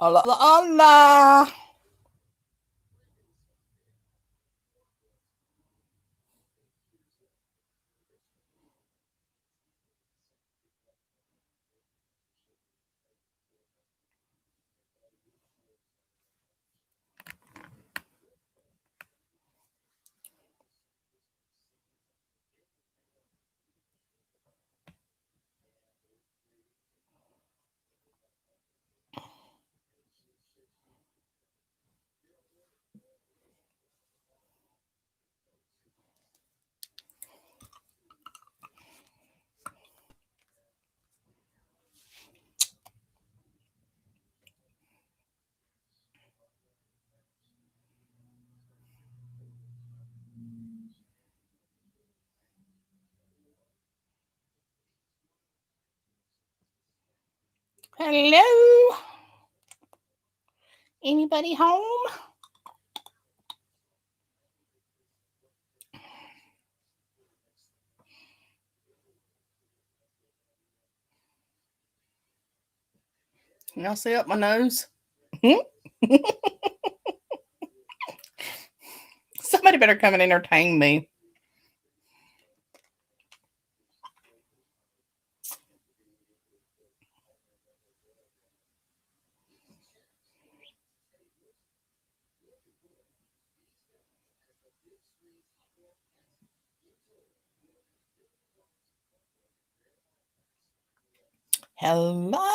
Hola, hola, hola. Hello. Anybody home? Y'all see up my nose? Somebody better come and entertain me. Hello.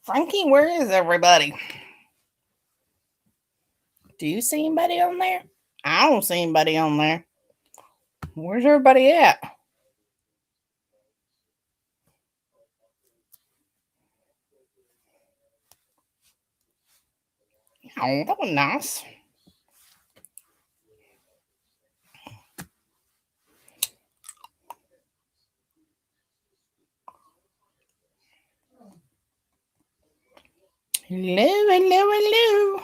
Frankie, where is everybody? Do you see anybody on there? I don't see anybody on there. Where's everybody at? Oh, that was nice. Hello, hello, hello.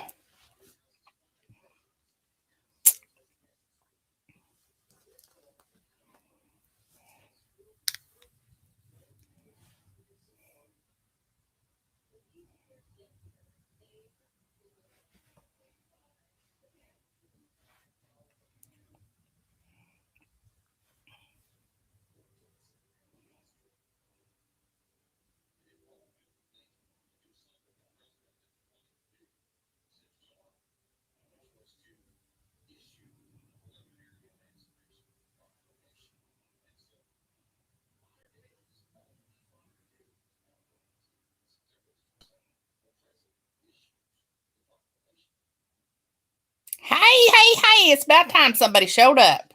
Hey, hey, hey. It's about time somebody showed up.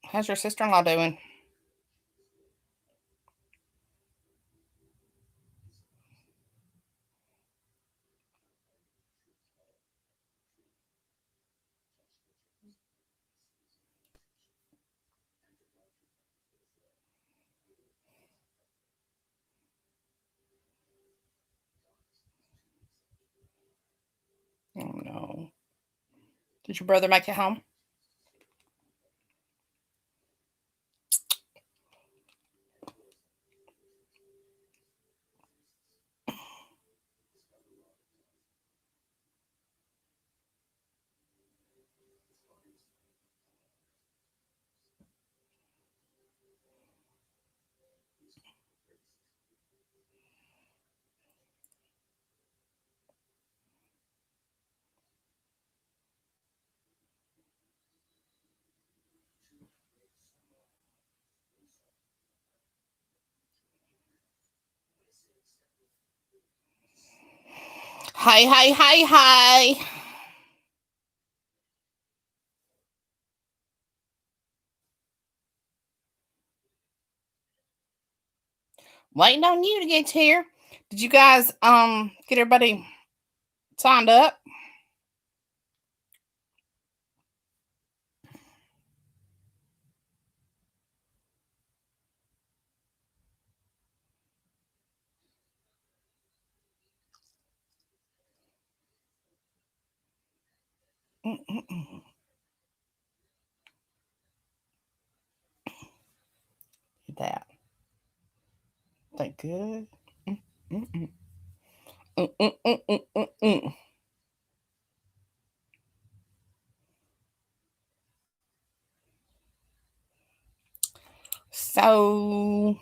How's your sister in law doing? Oh, no. Did your brother make it home? Hi, hi, hi, hi. Waiting on you to get here. Did you guys get everybody signed up? Mm-mm-mm. That. Thank good. Mm-mm-mm. Mm-mm-mm-mm-mm. So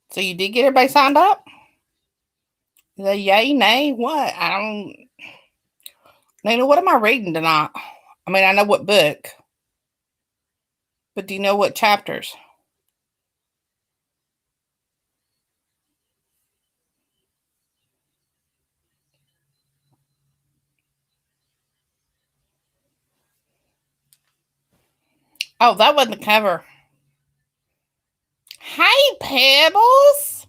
so you did get everybody signed up? The yay, nay, what? I don't Nina, what am I reading tonight? I mean, I know what book, but do you know what chapters? Oh, that wasn't the cover. Hey, Pebbles.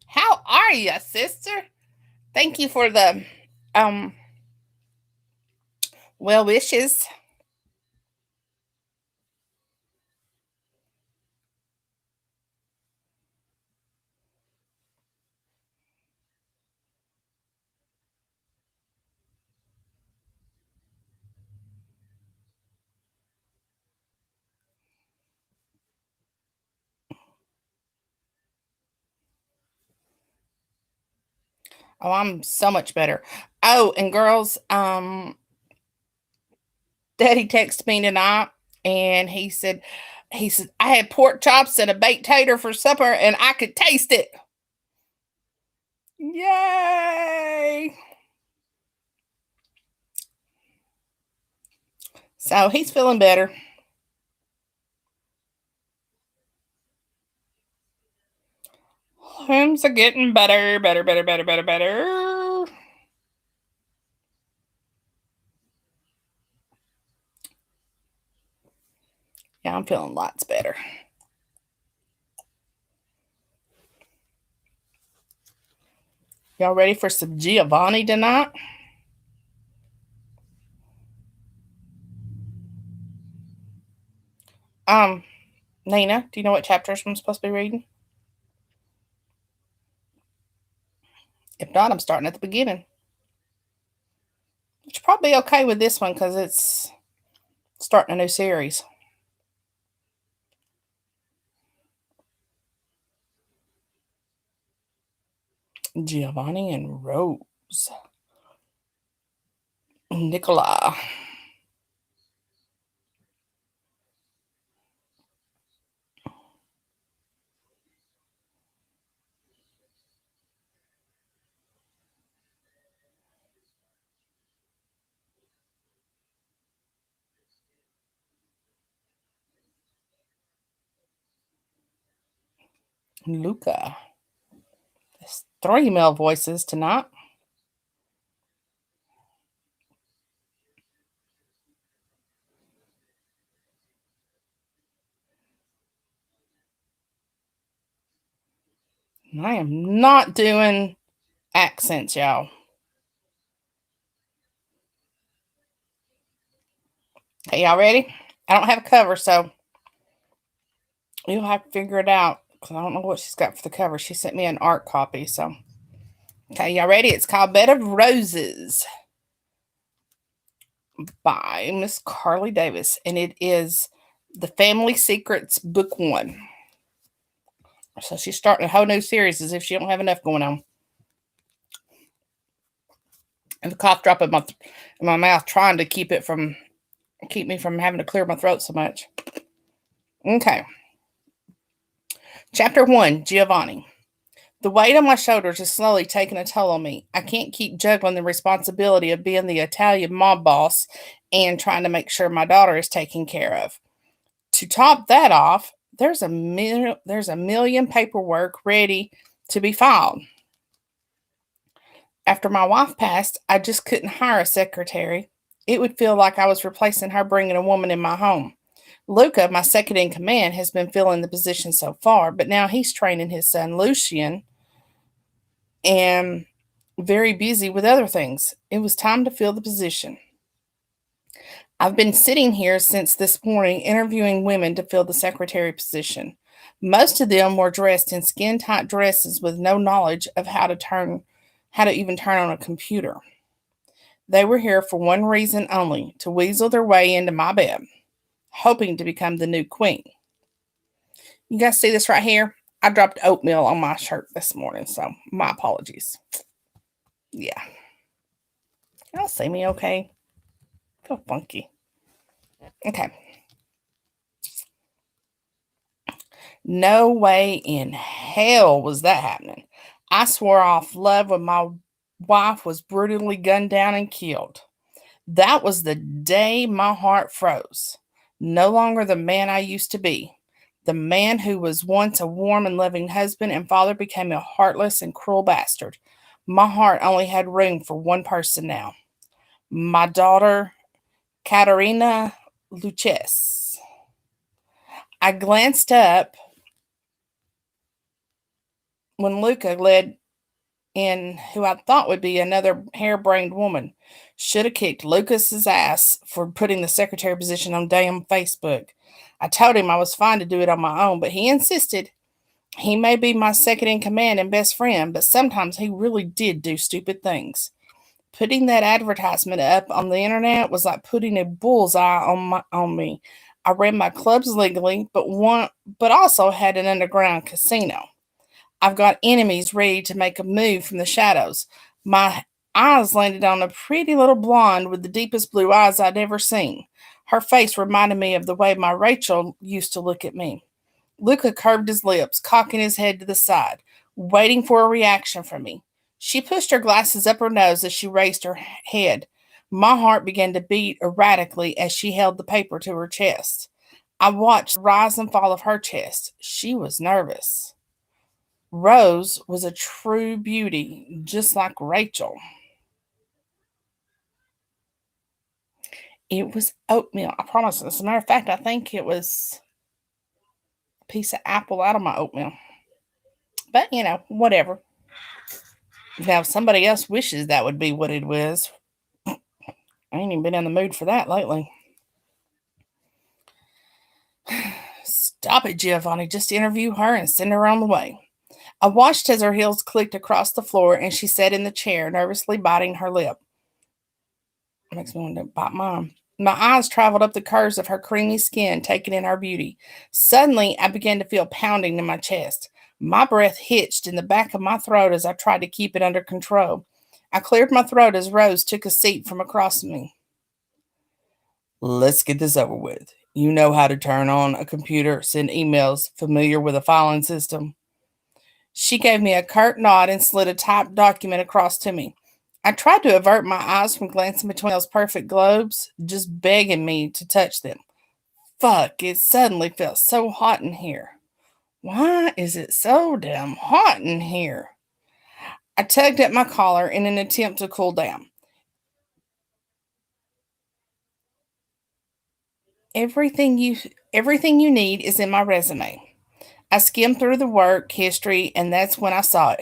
How are you, sister? Thank you for the um well wishes. Oh, I'm so much better. Oh, and girls, Daddy texted me tonight and he said I had pork chops and a baked tater for supper and I could taste it. Yay! So he's feeling better. Things are getting better, better, better, better, better, better. Yeah, I'm feeling lots better. Y'all ready for some Giovanni tonight? Um, Nina, do you know what chapters I'm supposed to be reading? If not, I'm starting at the beginning. Which probably okay with this one because it's starting a new series. Giovanni and Rose. Nicola. Luca. There's three male voices tonight. I am not doing accents, y'all. Okay, y'all ready? I don't have a cover, so you'll have to figure it out because I don't know what she's got for the cover. She sent me an art copy, so okay, y'all ready? It's called Bed of Roses by Miss Carly Davis, and it is the Family Secrets Book One. So she's starting a whole new series as if she don't have enough going on. And the cough drop in my mouth, trying to keep me from having to clear my throat so much. Okay, Chapter One, Giovanni. The weight on my shoulders is slowly taking a toll on me. I can't keep juggling the responsibility of being the Italian mob boss and trying to make sure my daughter is taken care of. To top that off, there's a million paperwork ready to be filed. After my wife passed, I just couldn't hire a secretary. It would feel like I was replacing her bringing a woman in my home. Luca, my second in command, has been filling the position so far, but now he's training his son Lucian and very busy with other things. It was time to fill the position. I've been sitting here since this morning interviewing women to fill the secretary position. Most of them were dressed in skin tight dresses with no knowledge of how to even turn on a computer. They were here for one reason only, to weasel their way into my bed, hoping to become the new queen. You guys see this right here? I dropped oatmeal on my shirt this morning, so my apologies. Yeah. Y'all see me okay? Feel funky. Okay. No way in hell was that happening. I swore off love when my wife was brutally gunned down and killed. That was the day my heart froze. No longer the man I used to be. The man who was once a warm and loving husband and father became a heartless and cruel bastard. My heart only had room for one person now. My daughter, Katerina Luches. I glanced up when Luca led in who I thought would be another harebrained woman. Should have kicked Lucas's ass for putting the secretary position on damn Facebook. I told him I was fine to do it on my own, but he insisted. He may be my second in command and best friend, but sometimes he really did do stupid things. Putting that advertisement up on the internet was like putting a bullseye on me. I ran my clubs legally, but also had an underground casino. I've got enemies ready to make a move from the shadows. My eyes landed on a pretty little blonde with the deepest blue eyes I'd ever seen. Her face reminded me of the way my Rachel used to look at me. Luca curved his lips, cocking his head to the side, waiting for a reaction from me. She pushed her glasses up her nose as she raised her head. My heart began to beat erratically as she held the paper to her chest. I watched the rise and fall of her chest. She was nervous. Rose was a true beauty, just like Rachel. It was oatmeal. I promise. As a matter of fact, I think it was a piece of apple out of my oatmeal. But, whatever. Now, if somebody else wishes that would be what it was, I ain't even been in the mood for that lately. Stop it, Giovanni. Just interview her and send her on the way. I watched as her heels clicked across the floor and she sat in the chair, nervously biting her lip. It makes me want to bite mine. My eyes traveled up the curves of her creamy skin, taking in her beauty. Suddenly, I began to feel pounding in my chest. My breath hitched in the back of my throat as I tried to keep it under control. I cleared my throat as Rose took a seat from across me. Let's get this over with. You know how to turn on a computer, send emails, familiar with a filing system? She gave me a curt nod and slid a typed document across to me. I tried to avert my eyes from glancing between those perfect globes, just begging me to touch them. Fuck, it suddenly felt so hot in here. Why is it so damn hot in here? I tugged at my collar in an attempt to cool down. Everything you everything you need is in my resume. I skimmed through the work history and that's when I saw it.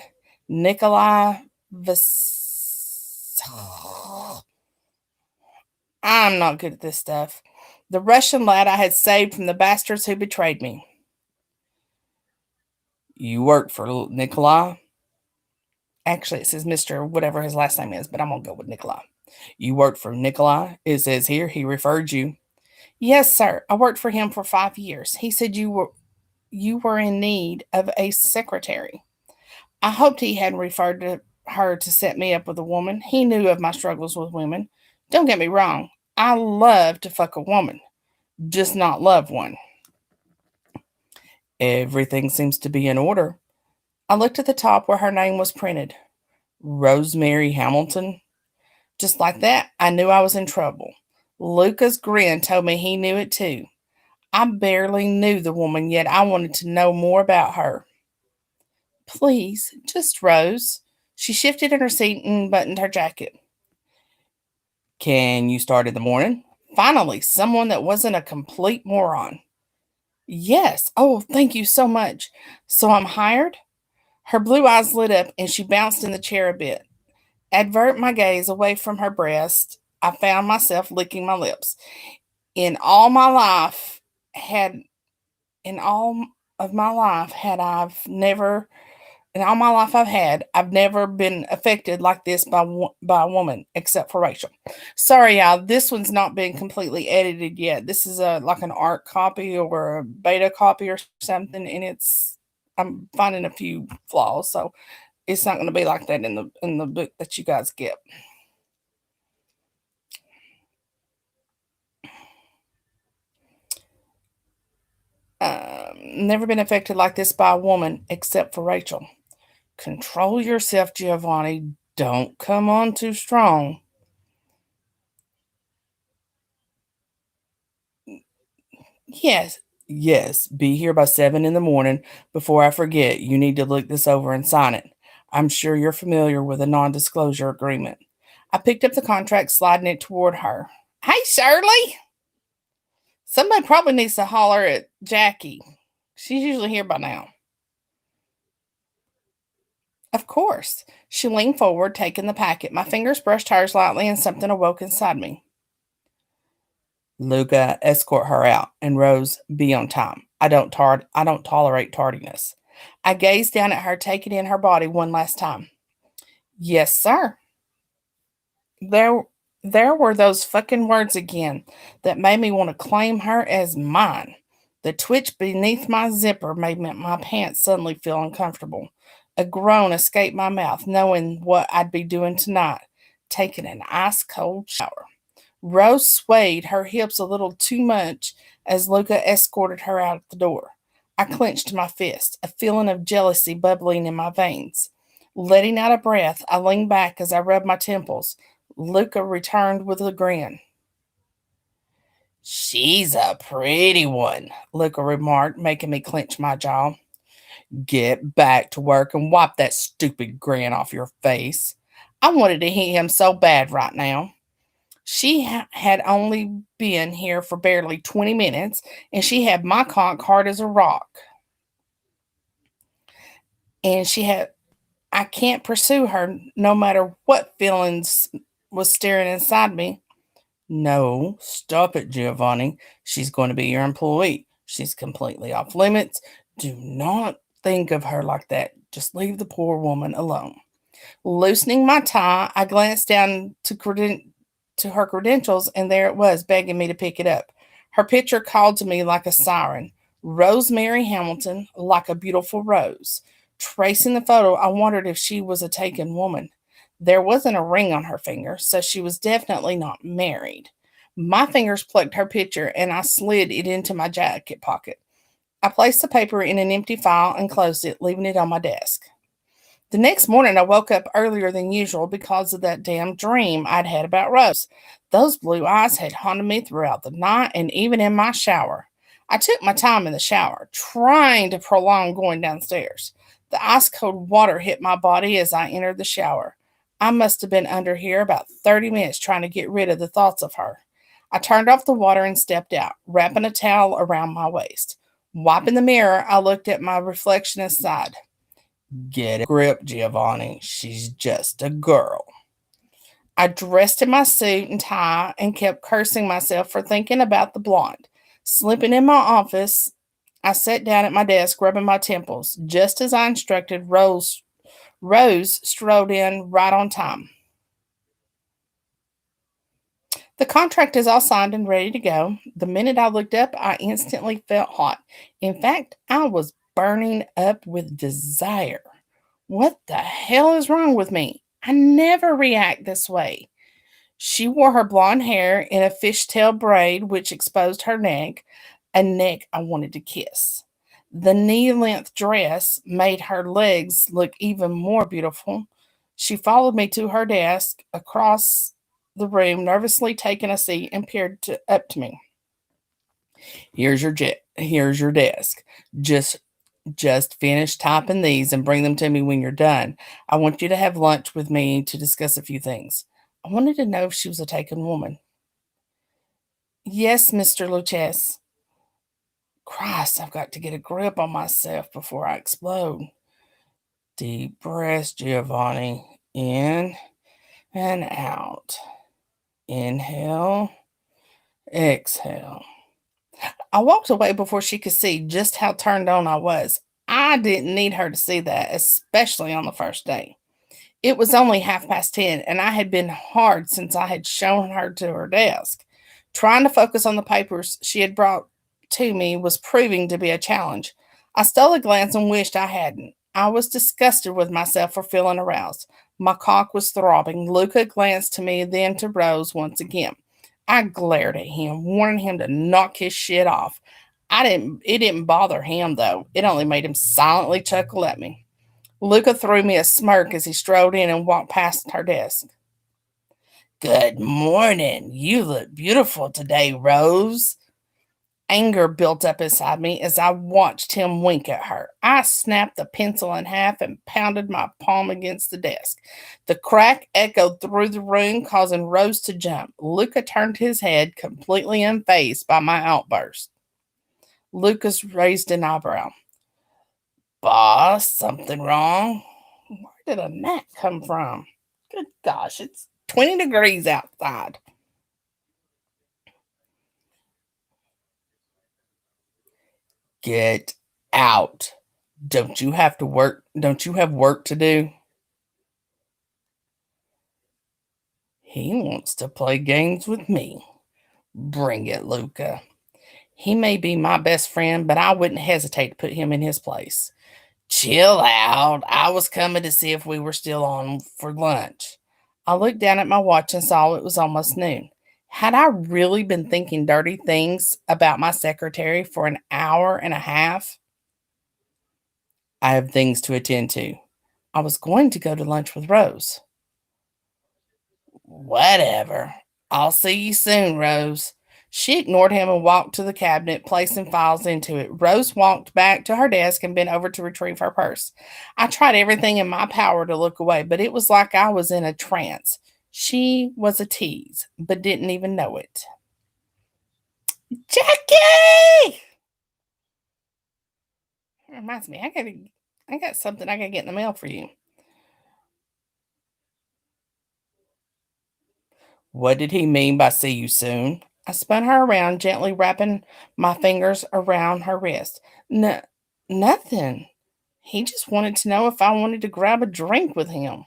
Nikolai Vas I'm not good at this stuff. The Russian lad I had saved from the bastards who betrayed me. You work for Nikolai? Actually, it says Mr. whatever his last name is, but I'm going to go with Nikolai. You worked for Nikolai? It says here he referred you. Yes, sir. I worked for him for 5 years. He said you were in need of a secretary. I hoped he hadn't referred to her to set me up with a woman. He knew of my struggles with women. Don't get me wrong. I love to fuck a woman, just not love one. Everything seems to be in order. I looked at the top where her name was printed. Rosemary Hamilton. Just like that, I knew I was in trouble. Luca's grin told me he knew it too. I barely knew the woman, yet I wanted to know more about her. Please, just Rose. She shifted in her seat and buttoned her jacket. Can you start in the morning? Finally, someone that wasn't a complete moron. Yes. Oh, thank you so much. So I'm hired? Her blue eyes lit up and she bounced in the chair a bit. Advert my gaze away from her breast. I found myself licking my lips. In all my life, had in all of my life, had I've never in all my life I've never been affected like this by a woman, except for Rachel. Sorry, y'all, this one's not been completely edited yet. This is a like an art copy or a beta copy or something, and I'm finding a few flaws, so it's not going to be like that in the book that you guys get. Never been affected like this by a woman, except for Rachel. Control yourself, Giovanni. Don't come on too strong. Yes, yes, be here by 7 in the morning. Before I forget, you need to look this over and sign it. I'm sure you're familiar with a non disclosure agreement. I picked up the contract, sliding it toward her. Hey, Shirley! Somebody probably needs to holler at Jackie. She's usually here by now. Of course. She leaned forward, taking the packet. My fingers brushed hers lightly, and something awoke inside me. Luca, escort her out, and Rose, be on time. I don't tolerate tardiness. I gazed down at her, taking in her body one last time. Yes, sir. There there were those fucking words again that made me want to claim her as mine. The twitch beneath my zipper made my pants suddenly feel uncomfortable. A groan escaped my mouth, knowing what I'd be doing tonight, taking an ice cold shower. Rose swayed her hips a little too much as Luca escorted her out the door. I clenched my fist, a feeling of jealousy bubbling in my veins. Letting out a breath, I leaned back as I rubbed my temples. Luca returned with a grin. She's a pretty one, Luca remarked, making me clench my jaw. Get back to work and wipe that stupid grin off your face. I wanted to hit him so bad right now. Had only been here for barely 20 minutes, and she had my conch hard as a rock. And I can't pursue her no matter what feelings was staring inside me. No, stop it, Giovanni. She's going to be your employee. She's completely off limits. Do not think of her like that. Just leave the poor woman alone. Loosening my tie, I glanced down to her credentials, and there it was, begging me to pick it up. Her picture called to me like a siren. Rosemary Hamilton, like a beautiful rose. Tracing the photo, I wondered if she was a taken woman. There wasn't a ring on her finger, so she was definitely not married. My fingers plucked her picture, and I slid it into my jacket pocket. I placed the paper in an empty file and closed it, leaving it on my desk. The next morning, I woke up earlier than usual because of that damn dream I'd had about Rose. Those blue eyes had haunted me throughout the night and even in my shower. I took my time in the shower, trying to prolong going downstairs. The ice cold water hit my body as I entered the shower. I must have been under here about 30 minutes trying to get rid of the thoughts of her. I turned off the water and stepped out, wrapping a towel around my waist. Wiping the mirror, I looked at my reflection aside. Get a grip, Giovanni. She's just a girl. I dressed in my suit and tie and kept cursing myself for thinking about the blonde. Slipping in my office, I sat down at my desk, rubbing my temples. Just as I instructed, Rose strode in right on time. The contract is all signed and ready to go. The minute I looked up, I instantly felt hot. In fact, I was burning up with desire. What the hell is wrong with me? I never react this way. She wore her blonde hair in a fishtail braid, which exposed her neck, a neck I wanted to kiss. The knee length dress made her legs look even more beautiful. She followed me to her desk across the room, nervously taking a seat, and up to me. Here's your desk. Just just finish typing these and bring them to me when you're done. I want you to have lunch with me to discuss a few things. I wanted to know if she was a taken woman. Yes, Mr. Lucchese. Christ, I've got to get a grip on myself before I explode. Deep breaths, Giovanni. In and out. Inhale, exhale. I walked away before she could see just how turned on I was. I didn't need her to see that, especially on the first day. It was only 10:30, and I had been hard since I had shown her to her desk. Trying to focus on the papers she had brought to me was proving to be a challenge. I stole a glance and wished I hadn't. I was disgusted with myself for feeling aroused. My cock was throbbing. Luca glanced to me, then to Rose once again. I glared at him, warning him to knock his shit off. It didn't bother him though. It only made him silently chuckle at me. Luca threw me a smirk as he strode in and walked past her desk. Good morning. You look beautiful today, Rose. Anger built up inside me as I watched him wink at her. I snapped the pencil in half and pounded my palm against the desk. The crack echoed through the room, causing Rose to jump. Luca turned his head, completely unfazed by my outburst. Lucas raised an eyebrow. Boss, something wrong? Where did a gnat come from? Good gosh, it's 20 degrees outside. Get out. Don't you have to work? Don't you have work to do? He wants to play games with me. Bring it, Luca. He may be my best friend, but I wouldn't hesitate to put him in his place. Chill out. I was coming to see if we were still on for lunch. I looked down at my watch and saw it was almost noon. Had I really been thinking dirty things about my secretary for an hour and a half? I have things to attend to. I was going to go to lunch with Rose. Whatever. I'll see you soon, Rose. She ignored him and walked to the cabinet, placing files into it. Rose walked back to her desk and bent over to retrieve her purse. I tried everything in my power to look away, but it was like I was in a trance. She was a tease, but didn't even know it. Jackie! It reminds me, I got something I gotta get in the mail for you. What did he mean by see you soon? I spun her around, gently wrapping my fingers around her wrist. No, nothing. He just wanted to know if I wanted to grab a drink with him.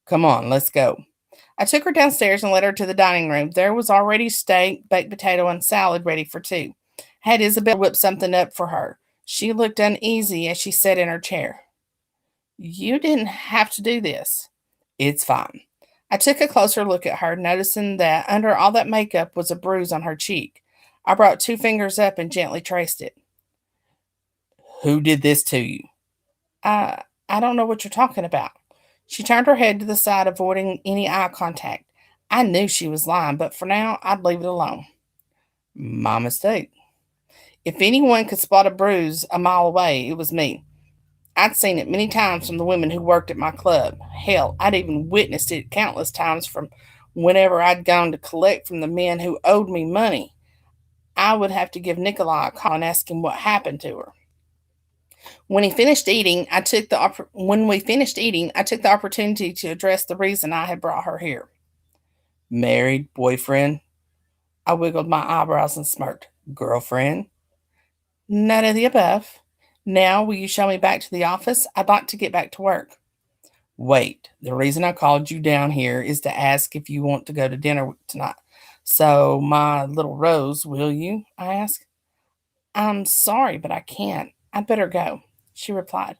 Come on, let's go. I took her downstairs and led her to the dining room. There was already steak, baked potato, and salad ready for two. I had Isabel whip something up for her. She looked uneasy as she sat in her chair. You didn't have to do this. It's fine. I took a closer look at her, noticing that under all that makeup was a bruise on her cheek. I brought two fingers up and gently traced it. Who did this to you? I don't know what you're talking about. She turned her head to the side, avoiding any eye contact. I knew she was lying, but for now, I'd leave it alone. My mistake. If anyone could spot a bruise a mile away, it was me. I'd seen it many times from the women who worked at my club. Hell, I'd even witnessed it countless times from whenever I'd gone to collect from the men who owed me money. I would have to give Nikolai a call and ask him what happened to her. When we finished eating, I took the opportunity to address the reason I had brought her here. Married, boyfriend? I wiggled my eyebrows and smirked. Girlfriend? None of the above. Now, will you show me back to the office? I'd like to get back to work. Wait, the reason I called you down here is to ask if you want to go to dinner tonight. So, my little Rose, will you? I asked. I'm sorry, but I can't. I'd better go, she replied.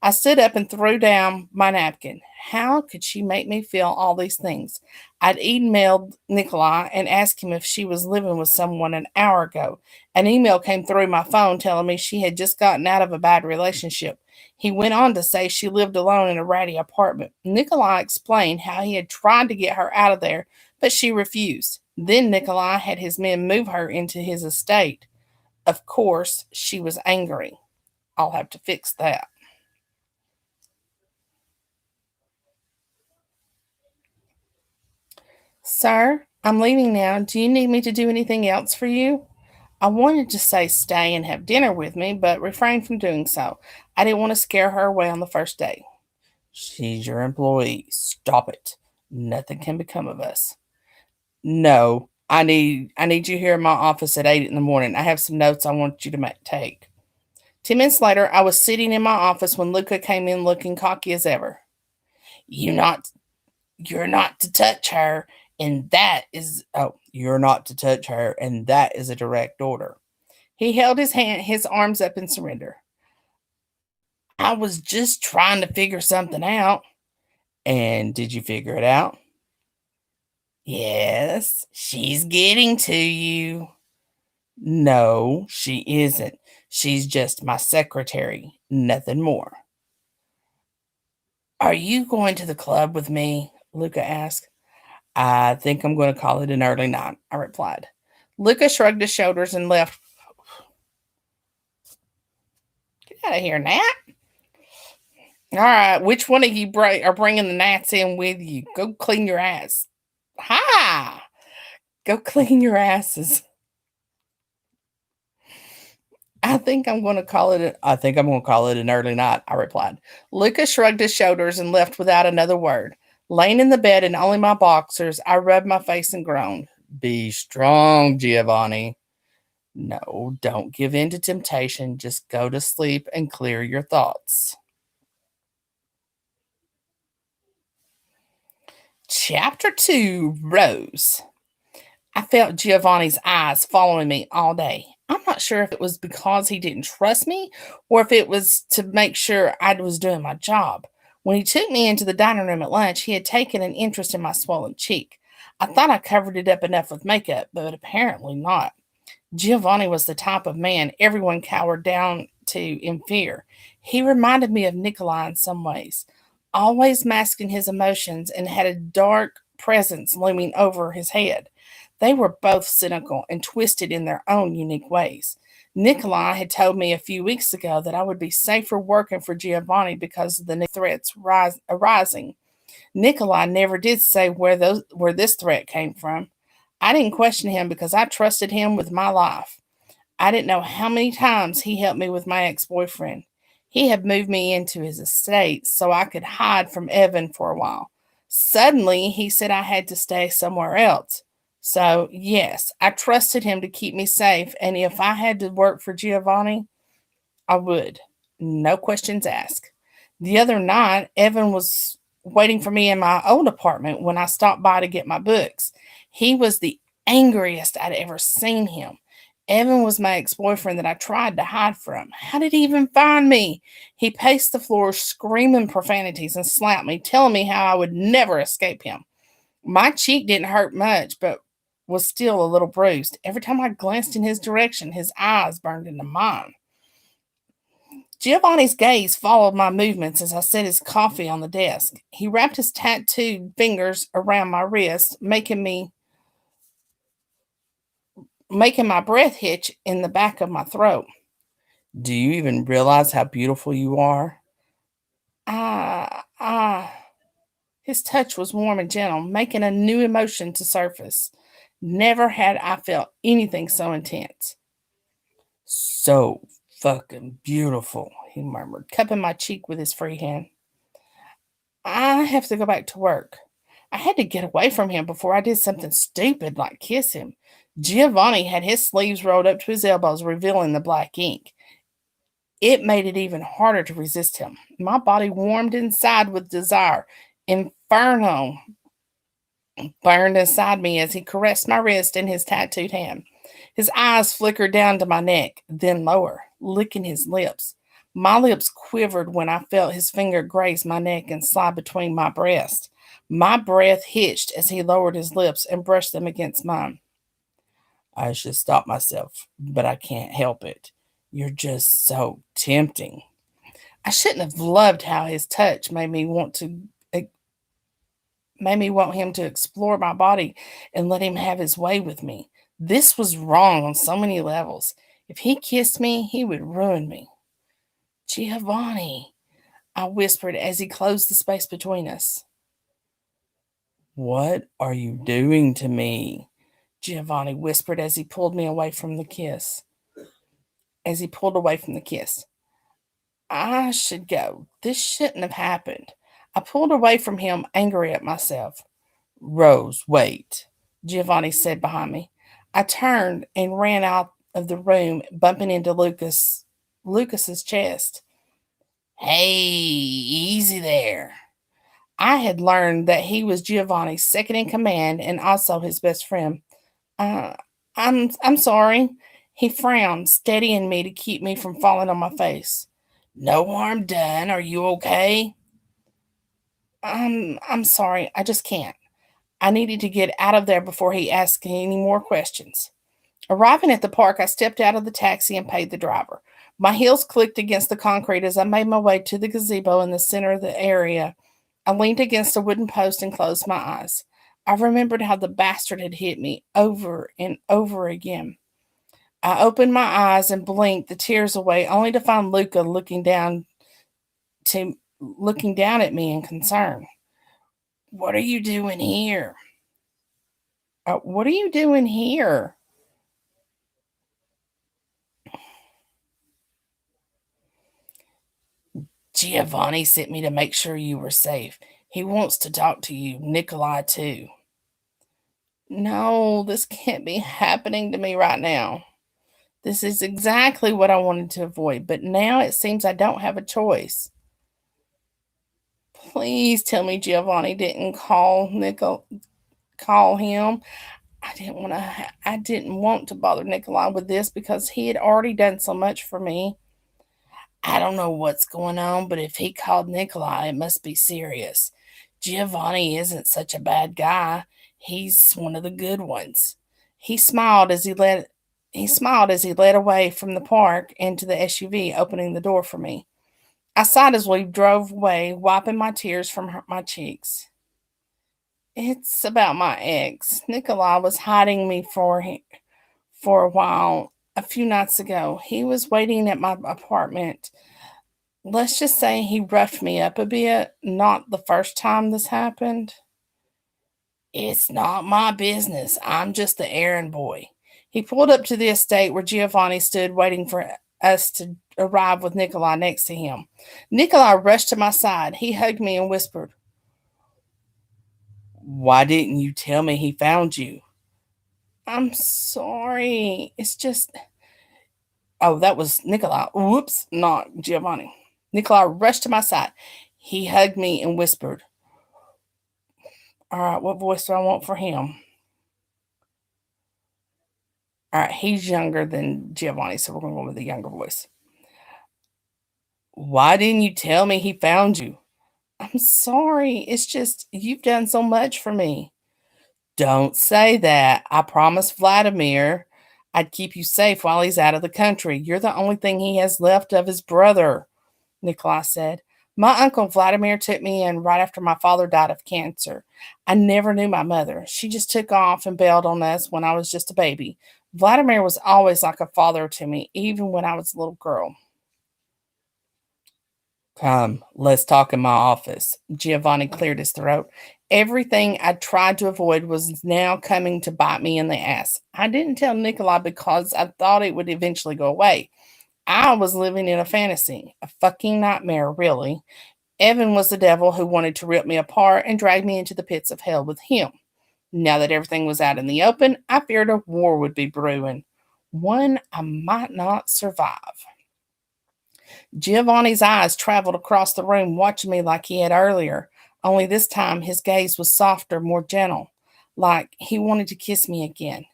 I stood up and threw down my napkin. How could she make me feel all these things? I'd emailed Nikolai and asked him if she was living with someone an hour ago. An email came through my phone telling me she had just gotten out of a bad relationship. He went on to say she lived alone in a ratty apartment. Nikolai explained how he had tried to get her out of there, but she refused. Then Nikolai had his men move her into his estate. Of course, she was angry. I'll have to fix that. Sir, I'm leaving now. Do you need me to do anything else for you? I wanted to say stay and have dinner with me, but refrained from doing so. I didn't want to scare her away on the first day. She's your employee. Stop it. Nothing can become of us. No, I need you here in my office at 8 in the morning. I have some notes I want you to take. 10 minutes later, I was sitting in my office when Luca came in looking cocky as ever. You not you're not to touch her, and that is you're not to touch her, and that is a direct order. He held his arms up in surrender. I was just trying to figure something out. And did you figure it out? Yes, she's getting to you. No, she isn't. She's just my secretary, nothing more. Are you going to the club with me? Luca asked. I think I'm going to call it an early night, I replied. Luca shrugged his shoulders and left. Get out of here, Nat. All right, which one of you are bringing the gnats in with you? Go clean your ass. Hi! Go clean your asses. I think I'm going to call it an early night, I replied. Lucas shrugged his shoulders and left without another word. Laying in the bed in only my boxers, I rubbed my face and groaned. Be strong, Giovanni. No, don't give in to temptation. Just go to sleep and clear your thoughts. Chapter 2, Rose. I felt Giovanni's eyes following me all day. I'm not sure if it was because he didn't trust me or if it was to make sure I was doing my job. When he took me into the dining room at lunch, he had taken an interest in my swollen cheek. I thought I covered it up enough with makeup, but apparently not. Giovanni was the type of man everyone cowered down to in fear. He reminded me of Nikolai in some ways, always masking his emotions and had a dark presence looming over his head. They were both cynical and twisted in their own unique ways. Nikolai had told me a few weeks ago that I would be safer working for Giovanni because of the new threats arising. Nikolai never did say where this threat came from. I didn't question him because I trusted him with my life. I didn't know how many times he helped me with my ex-boyfriend. He had moved me into his estate so I could hide from Evan for a while. Suddenly, he said I had to stay somewhere else. So, yes, I trusted him to keep me safe, and if I had to work for Giovanni, I would. No questions asked. The other night, Evan was waiting for me in my old apartment when I stopped by to get my books. He was the angriest I'd ever seen him. Evan was my ex boyfriend that I tried to hide from. How did he even find me? He paced the floor, screaming profanities, and slapped me, telling me how I would never escape him. My cheek didn't hurt much, but was still a little bruised. Every time I glanced in his direction, his eyes burned into mine. Giovanni's gaze followed my movements as I set his coffee on the desk. He wrapped his tattooed fingers around my wrist, making my breath hitch in the back of my throat. Do you even realize how beautiful you are? Ah. His touch was warm and gentle, making a new emotion to surface. Never had I felt anything so intense. So fucking beautiful, he murmured, cupping my cheek with his free hand. I have to go back to work. I had to get away from him before I did something stupid like kiss him. Giovanni had his sleeves rolled up to his elbows, revealing the black ink. It made it even harder to resist him. My body warmed inside with desire. Inferno burned inside me as he caressed my wrist in his tattooed hand. His eyes flickered down to my neck, then lower, licking his lips. My lips quivered when I felt his finger graze my neck and slide between my breasts. My breath hitched as he lowered his lips and brushed them against mine. I should stop myself, but I can't help it. You're just so tempting. I shouldn't have loved how his touch made me want him to explore my body and let him have his way with me. This was wrong on so many levels. If he kissed me, he would ruin me. Giovanni, I whispered as he closed the space between us. What are you doing to me? Giovanni whispered as he pulled me away from the kiss. As he pulled away from the kiss. I should go. This shouldn't have happened. I pulled away from him, angry at myself. Rose, wait. Giovanni said behind me. I turned and ran out of the room, bumping into Lucas's chest. Hey, easy there. I had learned that he was Giovanni's second in command and also his best friend. Uh, I'm sorry. He frowned, steadying me to keep me from falling on my face. No harm done. Are you okay? I'm sorry. I just can't. I needed to get out of there before he asked any more questions. Arriving at the park, I stepped out of the taxi and paid the driver. My heels clicked against the concrete as I made my way to the gazebo in the center of the area. I leaned against a wooden post and closed my eyes. I remembered how the bastard had hit me over and over again. I opened my eyes and blinked the tears away, only to find Luca looking down at me in concern. What are you doing here? What are you doing here? Giovanni sent me to make sure you were safe. He wants to talk to you, Nikolai, too. No, this can't be happening to me right now. This is exactly what I wanted to avoid, but now it seems I don't have a choice. Please tell me Giovanni didn't call him. I didn't want to bother Nikolai with this because he had already done so much for me. I don't know what's going on, but if he called Nikolai, it must be serious. Giovanni isn't such a bad guy. He's one of the good ones. He smiled as he led away from the park into the SUV, opening the door for me. I sighed as we drove away, wiping my tears from my cheeks. It's about my ex. Nikolai was hiding me for a while a few nights ago. He was waiting at my apartment. Let's just say he roughed me up a bit. Not the first time this happened. It's not my business. I'm just the errand boy. He pulled up to the estate where Giovanni stood waiting for us to arrive with Nikolai next to him. Nikolai rushed to my side. He hugged me and whispered, Why didn't you tell me he found you? I'm sorry. It's just. Oh, that was Nikolai. Whoops, not Giovanni. Nikolai rushed to my side. He hugged me and whispered, All right, what voice do I want for him? All right, he's younger than Giovanni, so we're going to go with the younger voice. Why didn't you tell me he found you? I'm sorry. It's just, you've done so much for me. Don't say that. I promised Vladimir I'd keep you safe while he's out of the country. You're the only thing he has left of his brother, Nikolai said. My uncle Vladimir took me in right after my father died of cancer. I never knew my mother. She just took off and bailed on us when I was just a baby. Vladimir was always like a father to me, even when I was a little girl. Come, let's talk in my office. Giovanni cleared his throat. Everything I tried to avoid was now coming to bite me in the ass. I didn't tell Nikolai because I thought it would eventually go away. I was living in a fantasy, a fucking nightmare, really. Evan was the devil who wanted to rip me apart and drag me into the pits of hell with him. Now that everything was out in the open, I feared a war would be brewing, one I might not survive. Giovanni's eyes traveled across the room, watching me like he had earlier, only this time his gaze was softer, more gentle, like he wanted to kiss me again.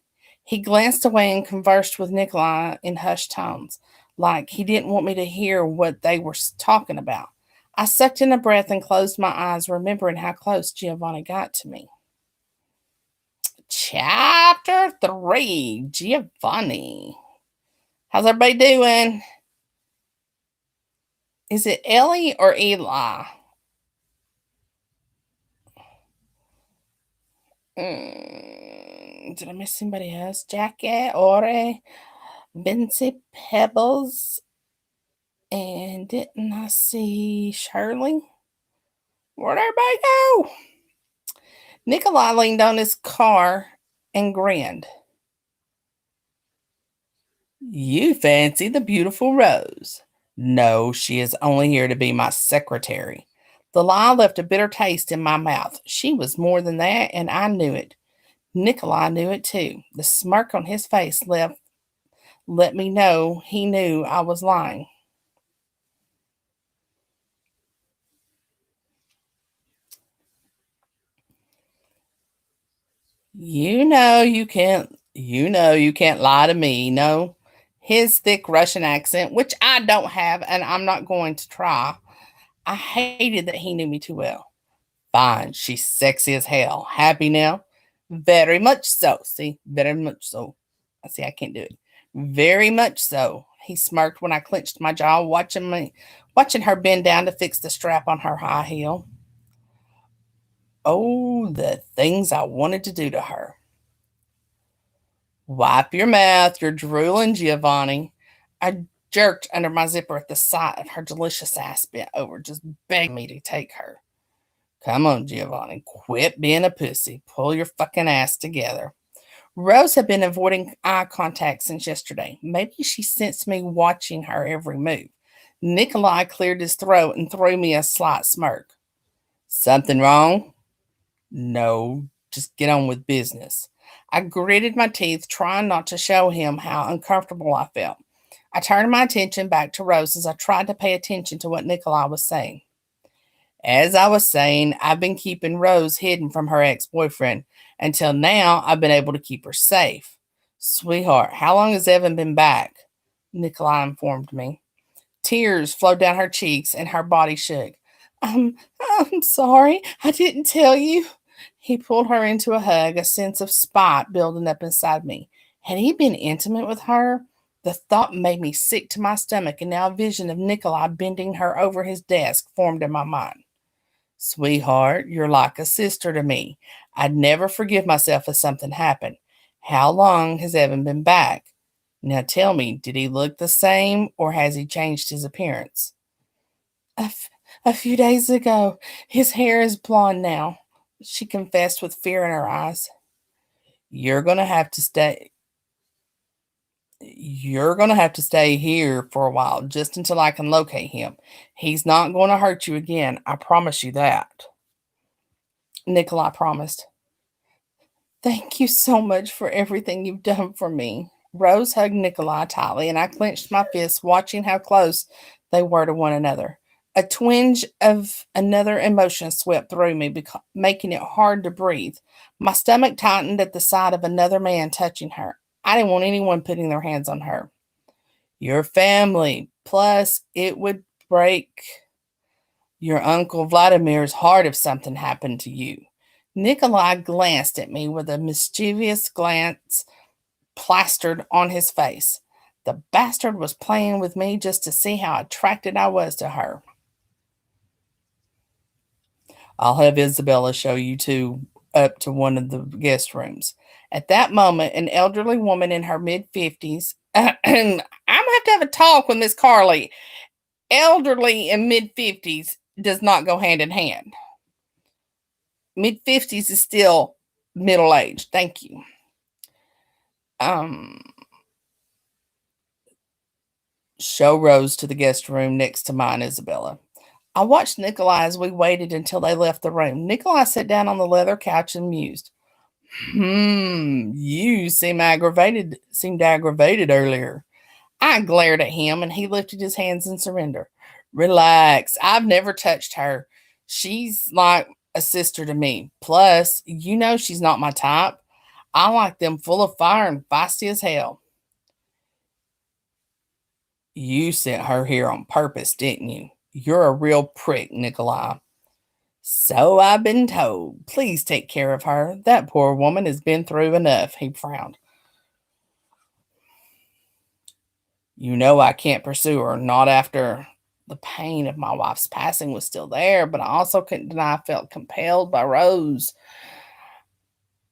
He glanced away and conversed with Nikolai in hushed tones, like he didn't want me to hear what they were talking about. I sucked in a breath and closed my eyes, remembering how close Giovanni got to me. Chapter 3, Giovanni. How's everybody doing? Is it Ellie or Eli? Did I miss anybody else? Jackie, Ore, Vinci, Pebbles, and didn't I see Shirley? Where'd everybody go? Nikolai leaned on his car and grinned. You fancy the beautiful Rose. No, she is only here to be my secretary. The lie left a bitter taste in my mouth. She was more than that, and I knew it. Nikolai knew it too. The smirk on his face let me know he knew I was lying. You know you can't lie to me, no. His thick Russian accent, which I don't have and I'm not going to try. I hated that he knew me too well. Fine, she's sexy as hell. Happy now? Very much so. See, very much so. I see I can't do it. Very much so. He smirked when I clenched my jaw, watching her bend down to fix the strap on her high heel. Oh, the things I wanted to do to her. Wipe your mouth, you're drooling, Giovanni. I jerked under my zipper at the sight of her delicious ass bent over, just begging me to take her. Come on, Giovanni, quit being a pussy. Pull your fucking ass together. Rose had been avoiding eye contact since yesterday. Maybe she sensed me watching her every move. Nikolai cleared his throat and threw me a slight smirk. Something wrong? No, just get on with business. I gritted my teeth, trying not to show him how uncomfortable I felt. I turned my attention back to Rose as I tried to pay attention to what Nikolai was saying. As I was saying, I've been keeping Rose hidden from her ex boyfriend. Until now, I've been able to keep her safe. Sweetheart, how long has Evan been back? Nikolai informed me. Tears flowed down her cheeks and her body shook. I'm sorry, I didn't tell you. He pulled her into a hug, a sense of spite building up inside me. Had he been intimate with her? The thought made me sick to my stomach, and now a vision of Nikolai bending her over his desk formed in my mind. Sweetheart, you're like a sister to me. I'd never forgive myself if something happened. How long has Evan been back? Now tell me, did he look the same or has he changed his appearance? A, f- a few days ago. His hair is blonde now, she confessed with fear in her eyes. You're going to have to stay. You're going to have to stay here for a while, just until I can locate him. He's not going to hurt you again. I promise you that. Nikolai promised. Thank you so much for everything you've done for me. Rose hugged Nikolai tightly, and I clenched my fists, watching how close they were to one another. A twinge of another emotion swept through me, making it hard to breathe. My stomach tightened at the sight of another man touching her. I didn't want anyone putting their hands on her. Your family. Plus, it would break your Uncle Vladimir's heart if something happened to you. Nikolai glanced at me with a mischievous glance plastered on his face. The bastard was playing with me just to see how attracted I was to her. I'll have Isabella show you two up to one of the guest rooms. At that moment, an elderly woman in her mid 50s, and I'm going to have a talk with Miss Carly. Elderly and mid 50s does not go hand in hand. Mid 50s is still middle age. Thank you. Um, Show Rose to the guest room next to mine, Isabella. I watched Nikolai as we waited until they left the room. Nikolai sat down on the leather couch and mused. You seemed aggravated earlier. I glared at him and he lifted his hands in surrender. Relax. I've never touched her. She's like a sister to me. Plus, you know she's not my type. I like them full of fire and feisty as hell. You sent her here on purpose, didn't you? You're a real prick, Nikolai. So I've been told. Please take care of her. That poor woman has been through enough, he frowned. You know I can't pursue her, not after the pain of my wife's passing was still there, but I also couldn't deny I felt compelled by Rose.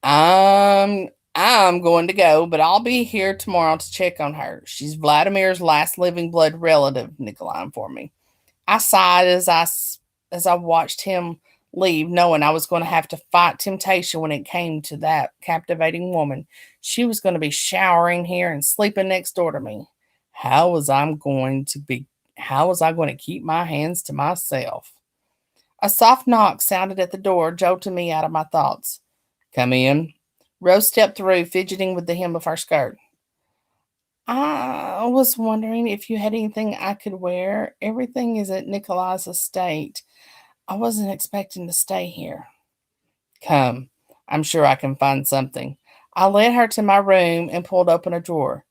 I'm going to go, but I'll be here tomorrow to check on her. She's Vladimir's last living blood relative, Nikolai informed me. I sighed as I watched him leave, knowing I was going to have to fight temptation when it came to that captivating woman. She was going to be showering here and sleeping next door to me. How was I going to keep my hands to myself? A soft knock sounded at the door, jolting me out of my thoughts. Come in. Rose stepped through, fidgeting with the hem of her skirt. I was wondering if you had anything I could wear. Everything is at Nikolai's estate. I wasn't expecting to stay here. Come, I'm sure I can find something. I led her to my room and pulled open a drawer.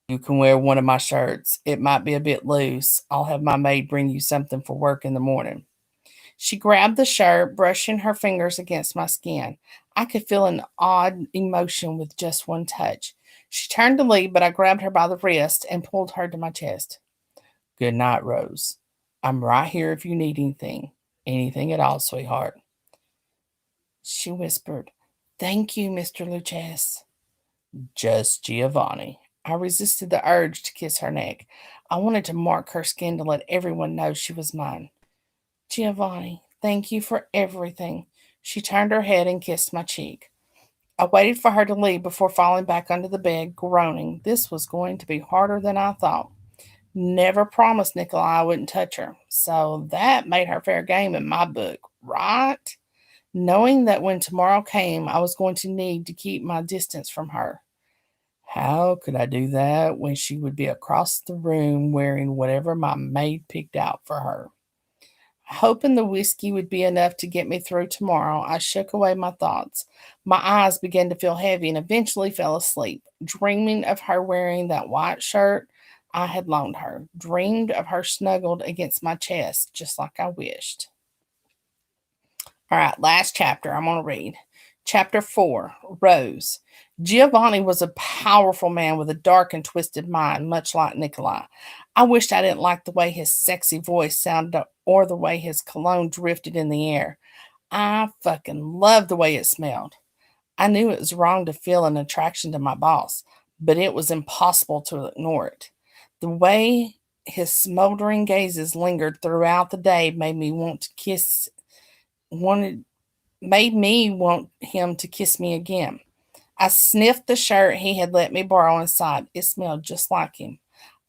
You can wear one of my shirts. It might be a bit loose. I'll have my maid bring you something for work in the morning. She grabbed the shirt, brushing her fingers against my skin. I could feel an odd emotion with just one touch. She turned to leave, but I grabbed her by the wrist and pulled her to my chest. Good night, Rose. I'm right here if you need anything. Anything at all, sweetheart. She whispered, Thank you, Mr. Lucchese. Just Giovanni. I resisted the urge to kiss her neck. I wanted to mark her skin to let everyone know she was mine. Giovanni, thank you for everything. She turned her head and kissed my cheek. I waited for her to leave before falling back under the bed, groaning. This was going to be harder than I thought. Never promised Nikolai I wouldn't touch her, so that made her fair game in my book, right? Knowing that when tomorrow came, I was going to need to keep my distance from her. How could I do that when she would be across the room wearing whatever my maid picked out for her? Hoping the whiskey would be enough to get me through tomorrow, I shook away my thoughts. My eyes began to feel heavy and eventually fell asleep, dreaming of her wearing that white shirt I had loaned her, dreamed of her snuggled against my chest just like I wished. All right, last chapter I'm going to read. Chapter 4 Rose. Giovanni was a powerful man with a dark and twisted mind, much like Nikolai. I wished I didn't like the way his sexy voice sounded or the way his cologne drifted in the air. I fucking loved the way it smelled. I knew it was wrong to feel an attraction to my boss, but it was impossible to ignore it. The way his smoldering gazes lingered throughout the day wanted made me want him to kiss me again. I sniffed the shirt he had let me borrow and sighed. It smelled just like him.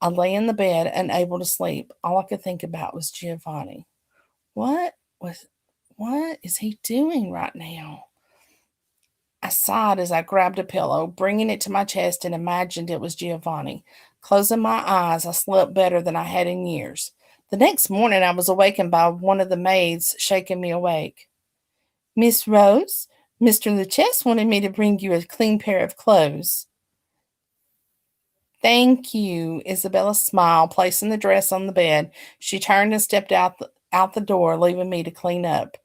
I lay in the bed, unable to sleep. All I could think about was Giovanni. What was what is he doing right now? I sighed as I grabbed a pillow, bringing it to my chest and imagined it was Giovanni. Closing my eyes, I slept better than I had in years. The next morning, I was awakened by one of the maids shaking me awake. Miss Rose, Mr. Lucchese wanted me to bring you a clean pair of clothes. Thank you. Isabella smiled, placing the dress on the bed. She turned and stepped out the door, leaving me to clean up.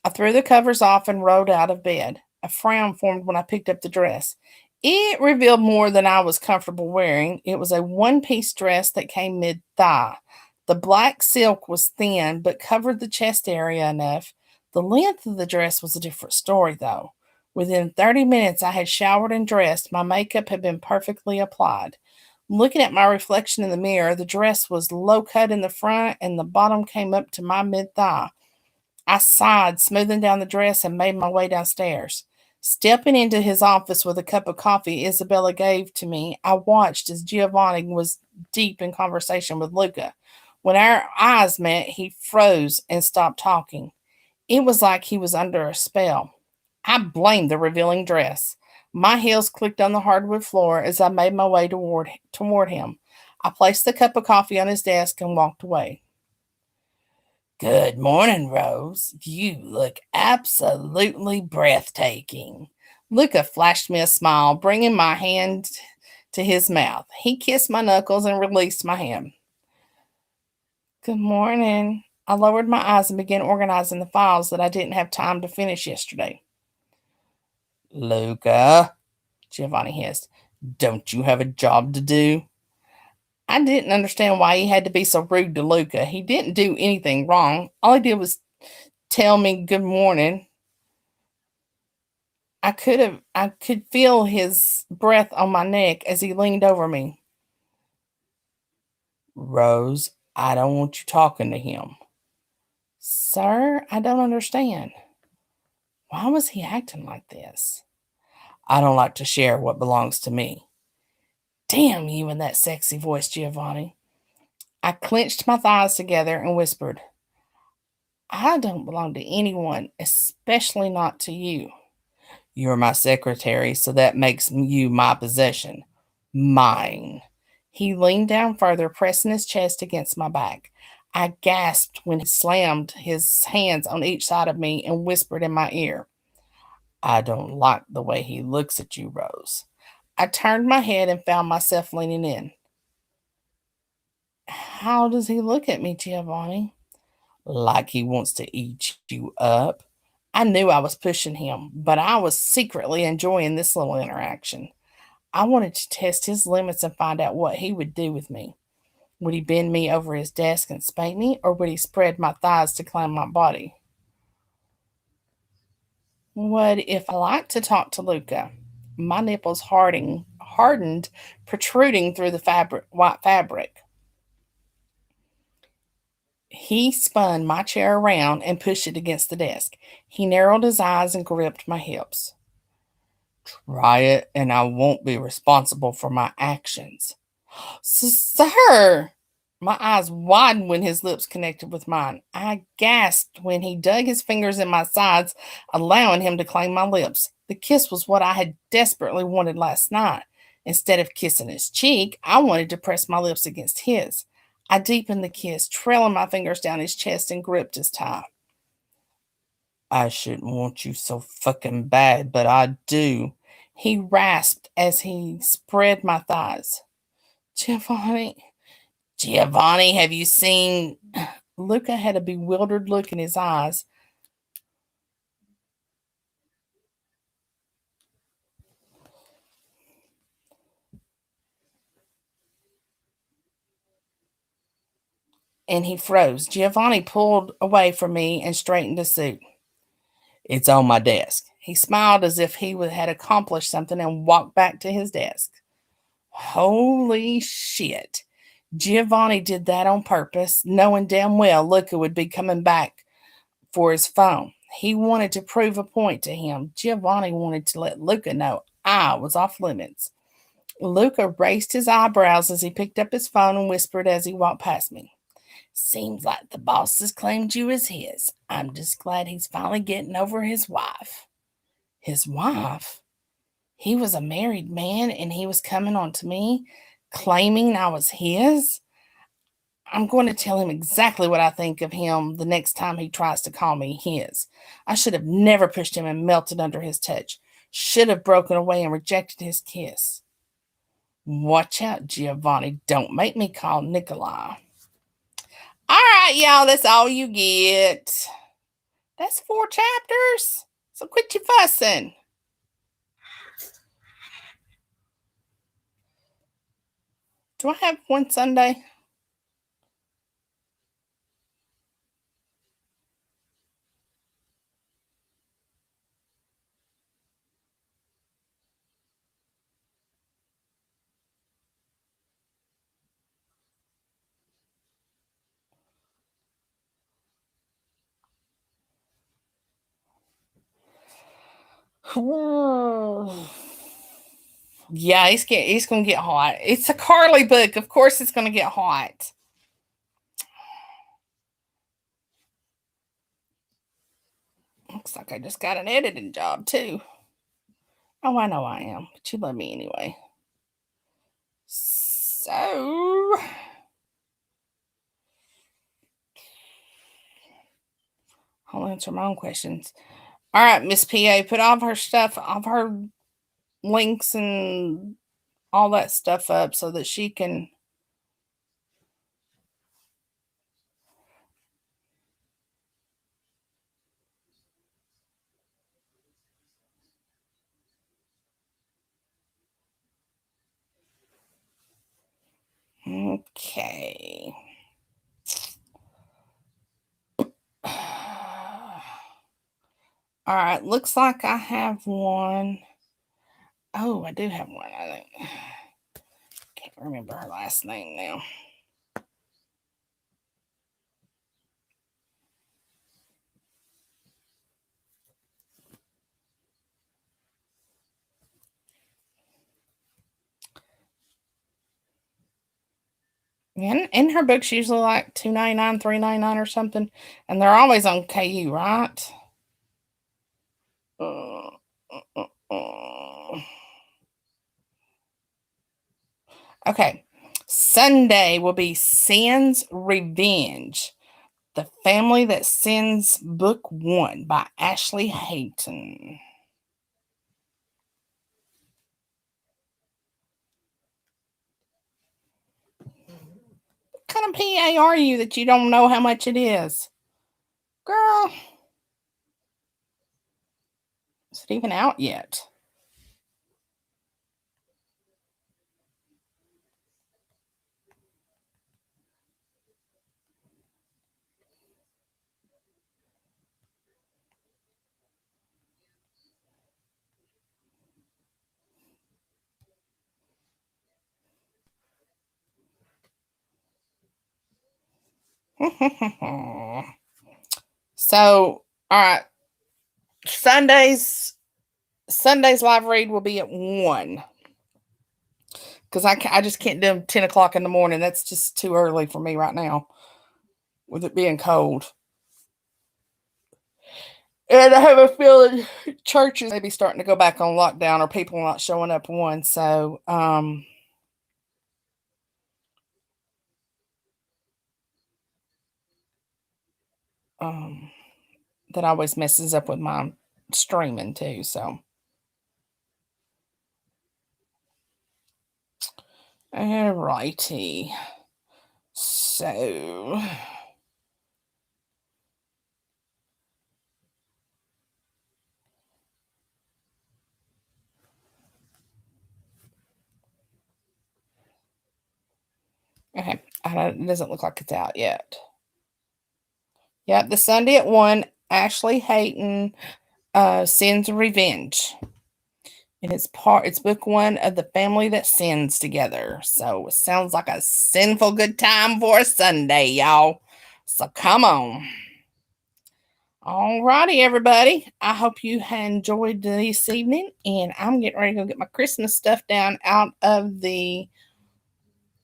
I threw the covers off and rolled out of bed. A frown formed when I picked up the dress. It revealed more than I was comfortable wearing. It was a one piece dress that came mid thigh. The black silk was thin, but covered the chest area enough. The length of the dress was a different story, though. Within 30 minutes, I had showered and dressed. My makeup had been perfectly applied. Looking at my reflection in the mirror, the dress was low cut in the front and the bottom came up to my mid thigh. I sighed, smoothing down the dress, and made my way downstairs. Stepping into his office with a cup of coffee Isabella gave to me, I watched as Giovanni was deep in conversation with Luca. When our eyes met, he froze and stopped talking. It was like he was under a spell. I blamed the revealing dress. My heels clicked on the hardwood floor as I made my way toward him. I placed the cup of coffee on his desk and walked away. Good morning, Rose. You look absolutely breathtaking. Luca flashed me a smile, bringing my hand to his mouth. He kissed my knuckles and released my hand. Good morning. I lowered my eyes and began organizing the files that I didn't have time to finish yesterday. Luca, Giovanni hissed, don't you have a job to do? I didn't understand why he had to be so rude to Luca. He didn't do anything wrong. All he did was tell me good morning. I could feel his breath on my neck as he leaned over me. Rose, I don't want you talking to him. Sir, I don't understand. Why was he acting like this? I don't like to share what belongs to me. Damn you and that sexy voice, Giovanni. I clenched my thighs together and whispered, I don't belong to anyone, especially not to you. You're my secretary, so that makes you my possession. Mine. He leaned down further, pressing his chest against my back. I gasped when he slammed his hands on each side of me and whispered in my ear, I don't like the way he looks at you, Rose. I turned my head and found myself leaning in. How does he look at me, Giovanni? Like he wants to eat you up. I knew I was pushing him, but I was secretly enjoying this little interaction. I wanted to test his limits and find out what he would do with me. Would he bend me over his desk and spank me, or would he spread my thighs to claim my body? What if I liked to talk to Luca? My nipples hardened, protruding through the white fabric. He spun my chair around and pushed it against the desk. He narrowed his eyes and gripped my hips. Try it, and I won't be responsible for my actions. Sir! My eyes widened when his lips connected with mine. I gasped when he dug his fingers in my sides, allowing him to claim my lips. The kiss was what I had desperately wanted last night. Instead of kissing his cheek, I wanted to press my lips against his. I deepened the kiss, trailing my fingers down his chest and gripped his tie. I shouldn't want you so fucking bad, but I do. He rasped as he spread my thighs. Giovanni, Giovanni, have you seen? Luca had a bewildered look in his eyes. And he froze. Giovanni pulled away from me and straightened his suit. It's on my desk. He smiled as if he had accomplished something and walked back to his desk. Holy shit. Giovanni did that on purpose, knowing damn well Luca would be coming back for his phone. He wanted to prove a point to him. Giovanni wanted to let Luca know I was off limits. Luca raised his eyebrows as he picked up his phone and whispered as he walked past me. Seems like the boss has claimed you as his. I'm just glad he's finally getting over his wife. His wife? He was a married man and he was coming on to me, claiming I was his? I'm going to tell him exactly what I think of him the next time he tries to call me his. I should have never pushed him and melted under his touch. Should have broken away and rejected his kiss. Watch out, Giovanni. Don't make me call Nikolai. All right, y'all, that's all you get. That's 4 chapters. So quit your fussing. Do I have one Sunday? Yeah, it's gonna get hot. It's a Carly book. Of course it's gonna get hot. Looks like I just got an editing job too. Oh, I know I am, but you love me anyway. So I'll answer my own questions. All right, Miss PA, put all of her stuff, all of her links and all that stuff up so that she can. Okay. All right, looks like I have one. Oh, I do have one, I think. Can't remember her last name now. And her books usually like $2.99, $3.99 or something, and they're always on KU, right? Uh, Okay. Sunday will be Sin's Revenge. The Family That Sins, Book 1 by Ashley Hayton. What kind of PA are you that you don't know how much it is? Girl, is it even out yet? So, all right. Sunday's live read will be at 1 because I just can't do 10 o'clock in the morning. That's just too early for me right now with it being cold. And I have a feeling churches may be starting to go back on lockdown or people not showing up 1. So, um, that always messes up with my streaming too. So, all righty. So, okay. It doesn't look like it's out yet. Yep, the Sunday at 1, Ashley Hayton, Sins Revenge. And it's book 1 of The Family That Sins Together. So it sounds like a sinful good time for a Sunday, y'all. So come on. All righty, everybody. I hope you enjoyed this evening, and I'm getting ready to go get my Christmas stuff down out of the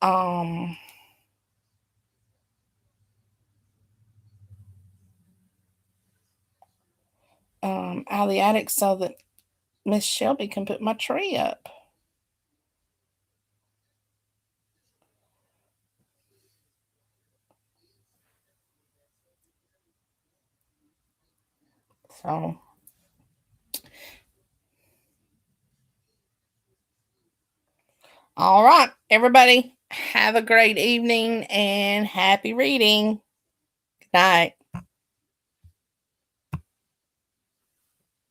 um out of the attic so that Miss Shelby can put my tree up. So, all right, everybody, have a great evening and happy reading. Good night.